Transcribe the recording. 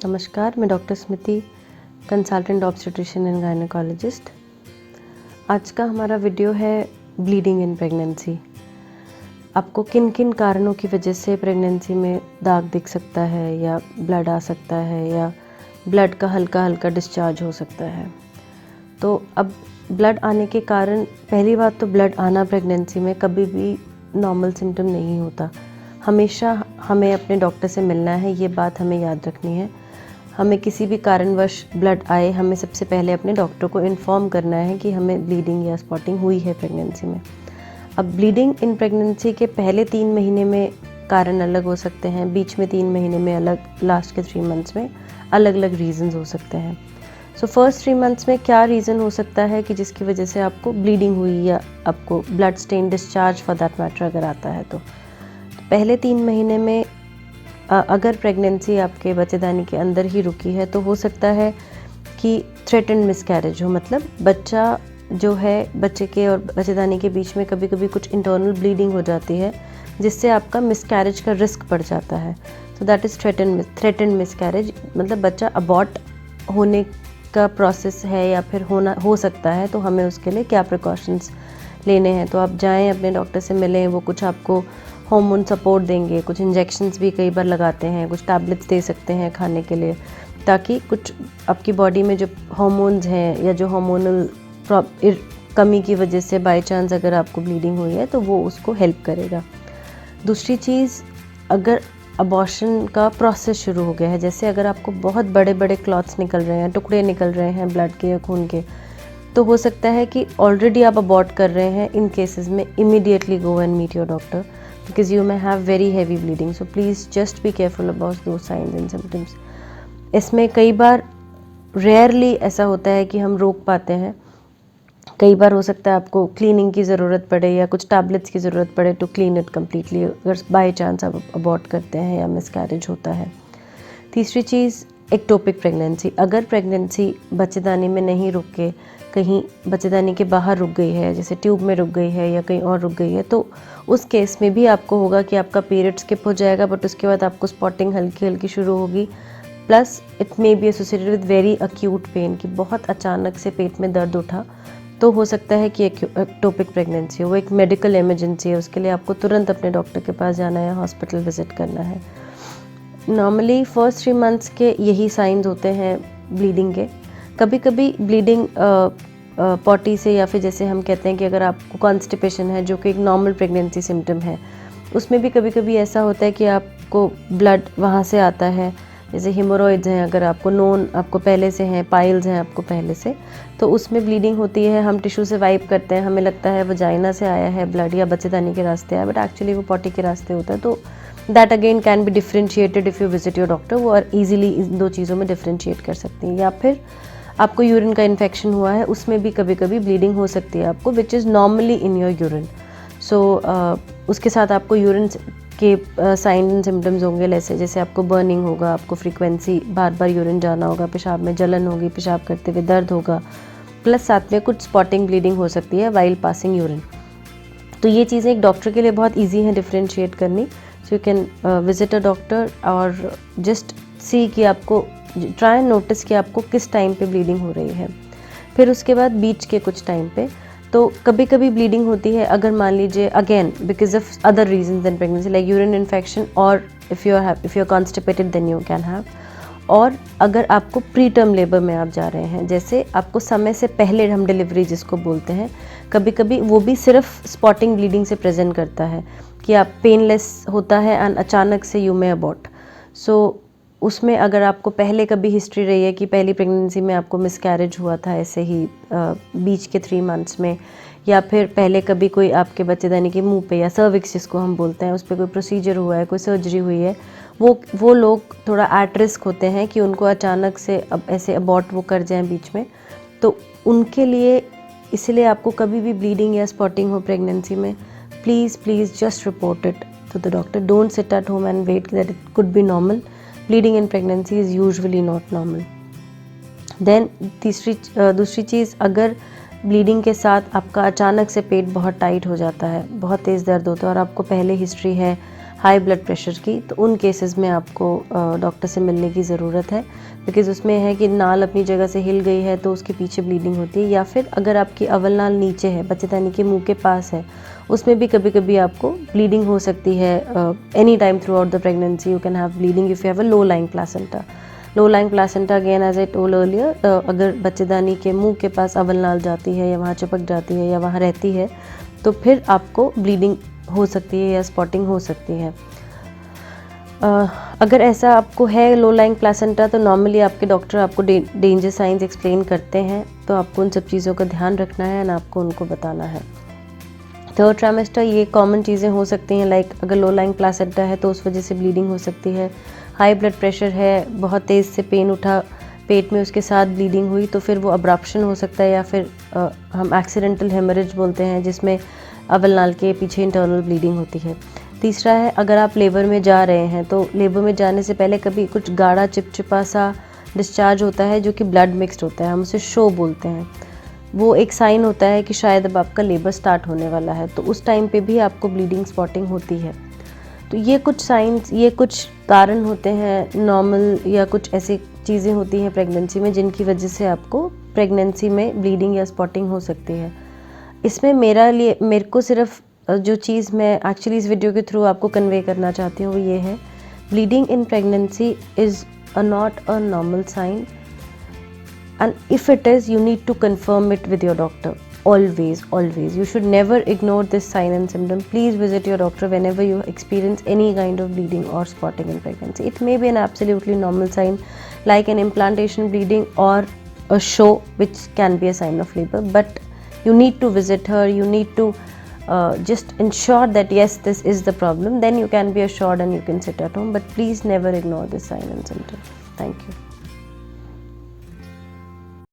नमस्कार, मैं doctor Smriti, consultant obstetrician and gynaecologist. आज का हमारा वीडियो है ब्लीडिंग इन प्रेगनेंसी। आपको किन किन कारणों की वजह से प्रेगनेंसी में दाग दिख सकता है या ब्लड आ सकता है या ब्लड का हल्का हल्का डिस्चार्ज हो सकता है। तो अब ब्लड आने के कारण, पहली बात तो ब्लड आना प्रेगनेंसी में कभी भी नॉर्मल सिम्टम नहीं होता। हमेशा हमें अपने डॉक्टर से मिलना है, ये बात हमें याद रखनी है। हमें किसी भी कारणवश ब्लड आए, हमें सबसे पहले अपने डॉक्टर को इन्फॉर्म करना है कि हमें ब्लीडिंग या स्पॉटिंग हुई है प्रेगनेंसी में। अब ब्लीडिंग इन प्रेगनेंसी के पहले 3 महीने में कारण अलग हो सकते हैं, बीच में 3 महीने में अलग, लास्ट के 3 मंथ्स में अलग अलग रीज़न्स हो सकते हैं। सो फर्स्ट 3 मंथ्स में क्या रीज़न हो सकता है कि जिसकी वजह से आपको ब्लीडिंग हुई या आपको blood stain discharge for that matter अगर आता है तो पहले 3 महीने में अगर प्रेगनेंसी आपके बच्चेदानी के अंदर ही रुकी है तो हो सकता है कि थ्रेटेंड मिसकैरेज हो। मतलब बच्चा जो है, बच्चे के और बच्चेदानी के बीच में कभी कभी कुछ इंटरनल ब्लीडिंग हो जाती है जिससे आपका मिसकैरेज का रिस्क बढ़ जाता है। So that is threatened miscarriage. मतलब बच्चा अबॉर्ट होने का प्रोसेस है या फिर हो सकता है, तो हमें उसके लिए क्या प्रिकॉशंस लेने हैं। तो आप जाएं, अपने डॉक्टर से मिलें, वो कुछ आपको हार्मोन सपोर्ट देंगे, कुछ इंजेक्शंस भी कई बार लगाते हैं, कुछ टैबलेट्स दे सकते हैं खाने के लिए, ताकि कुछ आपकी बॉडी में जो हार्मोन्स हैं या जो हार्मोनल कमी की वजह से बाय चांस अगर आपको ब्लीडिंग हुई है तो वो उसको हेल्प करेगा। दूसरी चीज़, अगर अबॉर्शन का प्रोसेस शुरू हो गया है, जैसे अगर आपको बहुत बड़े बड़े क्लॉट्स निकल रहे हैं, टुकड़े निकल रहे हैं ब्लड के या खून के, तो हो सकता है कि ऑलरेडी आप अबॉर्ट कर रहे हैं। इन केसेस में immediately go and meet your doctor because you may have very heavy bleeding, so please just be careful about those signs and symptoms. इसमें कई बार रेयरली ऐसा होता है कि हम रोक पाते हैं। कई बार हो सकता है आपको क्लीनिंग की ज़रूरत पड़े या कुछ टैबलेट्स की ज़रूरत पड़े टू क्लीन इट कम्प्लीटली, अगर बाई चांस आप अबॉर्ट करते हैं या मिसकैरेज होता है। तीसरी चीज़, एक्टोपिक प्रेगनेंसी। अगर प्रेगनेंसी बच्चेदानी में नहीं रुक के कहीं बच्चेदानी के बाहर रुक गई है, जैसे ट्यूब में रुक गई है या कहीं और रुक गई है, तो उस केस में भी आपको होगा कि आपका पीरियड स्किप हो जाएगा, बट उसके बाद आपको स्पॉटिंग हल्की हल्की शुरू होगी। Plus it may be associated with very acute pain, कि बहुत अचानक से पेट में दर्द उठा, तो हो सकता है कि एक्टोपिक प्रेगनेंसी हो। वो एक मेडिकल इमरजेंसी है, उसके लिए आपको तुरंत अपने डॉक्टर के पास जाना है, हॉस्पिटल विजिट करना है। नॉर्मली फर्स्ट 3 मंथ्स के यही साइंस होते हैं ब्लीडिंग के। कभी कभी ब्लीडिंग पॉटी से, या फिर जैसे हम कहते हैं कि अगर आपको कॉन्स्टिपेशन है, जो कि एक नॉर्मल प्रेगनेंसी सिम्टम है, उसमें भी कभी कभी ऐसा होता है कि आपको ब्लड वहाँ से आता है। जैसे हिमोरॉइड्स हैं, अगर आपको नोन आपको पहले से हैं, पाइल्स हैं आपको पहले से, तो उसमें ब्लीडिंग होती है। हम टिश्यू से वाइप करते हैं, हमें लगता है वजाइना से आया है ब्लड या बच्चेदानी के रास्ते आया, बट एक्चुअली वो पॉटी के रास्ते होता है। तो that again can be differentiated if you visit your doctor. वो और ईजिली इन 2 चीज़ों में डिफ्रेंशिएट कर सकती हैं। या फिर आपको यूरिन का इन्फेक्शन हुआ है, उसमें भी कभी कभी ब्लीडिंग हो सकती है आपको, which is normally in your urine. So उसके साथ आपको यूरिन के साइन एंड सिम्टम्स होंगे, जैसे आपको बर्निंग होगा, आपको फ्रीक्वेंसी बार बार यूरिन जाना होगा, पेशाब में जलन होगी, पेशाब करते हुए दर्द होगा, प्लस साथ में कुछ स्पॉटिंग ब्लीडिंग हो सकती है वाइल पासिंग यूरिन। तो ये चीज़ें एक डॉक्टर के लिए बहुत ईजी हैं डिफ्रेंशिएट करनी। So you can visit a doctor और जस्ट सी कि आपको ट्राई एंड नोटिस कि आपको किस टाइम पे ब्लीडिंग हो रही है। फिर उसके बाद बीच के कुछ टाइम पे तो कभी कभी ब्लीडिंग होती है, अगर मान लीजिए again because of other reasons then pregnancy, like urine infection, और if you are constipated then you can have. और अगर आपको प्री टर्म लेबर में आप जा रहे हैं, जैसे आपको समय से पहले हम डिलीवरी जिसको बोलते हैं, कभी कभी वो भी सिर्फ स्पॉटिंग ब्लीडिंग से प्रेजेंट करता है कि आप पेनलेस होता है एंड अचानक से यू मे अबॉर्ट। सो उसमें अगर आपको पहले कभी हिस्ट्री रही है कि पहली प्रेगनेंसी में आपको मिसकैरेज हुआ था ऐसे ही बीच के 3 मंथ्स में, या फिर पहले कभी कोई आपके बच्चेदानी के मुंह पे या सर्विक्स जिसको हम बोलते हैं उस पर कोई प्रोसीजर हुआ है, कोई सर्जरी हुई है, वो लोग थोड़ा एट रिस्क होते हैं कि उनको अचानक से अब ऐसे अबॉर्ट वो कर जाएं बीच में। तो उनके लिए इसलिए आपको कभी भी ब्लीडिंग या स्पॉटिंग हो प्रेगनेंसी में, please just report it to the doctor. Don't sit at home and wait that it could be normal. Bleeding in pregnancy is usually not normal. Then दूसरी चीज़, अगर ब्लीडिंग के साथ आपका अचानक से पेट बहुत टाइट हो जाता है, बहुत तेज़ दर्द होता है और आपको पहले हिस्ट्री है हाई ब्लड प्रेशर की, तो उन केसेस में आपको डॉक्टर से मिलने की ज़रूरत है, बिकॉज़ उसमें है कि नाल अपनी जगह से हिल गई है तो उसके पीछे ब्लीडिंग होती है, या फिर अगर आपकी अवल नाल नीचे है, बच्चेदानी के मुंह के पास है, उसमें भी कभी कभी आपको ब्लीडिंग हो सकती है। Any time throughout the pregnancy you can have bleeding if you have a low lying placenta. Low lying placenta again as I told earlier, अगर बच्चेदानी के मुंह के पास अवल नाल जाती है या वहाँ चिपक जाती है या वहाँ रहती है तो फिर आपको ब्लीडिंग हो सकती है या स्पॉटिंग हो सकती है। अगर ऐसा आपको है लो लाइंग प्लासेंटा तो नॉर्मली आपके डॉक्टर आपको डेंजर साइंस एक्सप्लेन करते हैं, तो आपको उन सब चीज़ों का ध्यान रखना है एंड आपको उनको बताना है। थर्ड ट्राइमेस्टर ये कॉमन चीज़ें हो सकती हैं, लाइक अगर लो लाइंग प्लासेंटा है तो उस वजह से ब्लीडिंग हो सकती है। हाई ब्लड प्रेशर है, बहुत तेज़ से पेन उठा पेट में, उसके साथ ब्लीडिंग हुई तो फिर वो अब्रप्शन हो सकता है, या फिर हम एक्सीडेंटल हेमरेज बोलते हैं जिसमें अवल नाल के पीछे इंटरनल ब्लीडिंग होती है। तीसरा है अगर आप लेबर में जा रहे हैं तो लेबर में जाने से पहले कभी कुछ गाढ़ा चिपचिपा सा डिस्चार्ज होता है जो कि ब्लड मिक्स्ड होता है, हम उसे शो बोलते हैं। वो एक साइन होता है कि शायद अब आपका लेबर स्टार्ट होने वाला है, तो उस टाइम पे भी आपको ब्लीडिंग स्पॉटिंग होती है। तो ये कुछ साइंस, ये कुछ कारण होते हैं नॉर्मल, या कुछ ऐसी चीज़ें होती हैं प्रेगनेंसी में जिनकी वजह से आपको प्रेगनेंसी में ब्लीडिंग या स्पॉटिंग हो सकती है। इसमें मेरे को सिर्फ जो चीज़ मैं एक्चुअली इस वीडियो के थ्रू आपको कन्वे करना चाहती हूँ वो ये है, bleeding in pregnancy is not a normal sign, and if it is, you need to confirm it with your doctor. Always you should never ignore this sign and symptom. Please visit your doctor whenever you experience any kind of bleeding or spotting in pregnancy. It may be an absolutely normal sign like an implantation bleeding or a show which can be a sign of labor, but you need to visit her. You need to just ensure that yes, this is the problem, then you can be assured and you can sit at home, but please never ignore this sign and symptom. Thank you.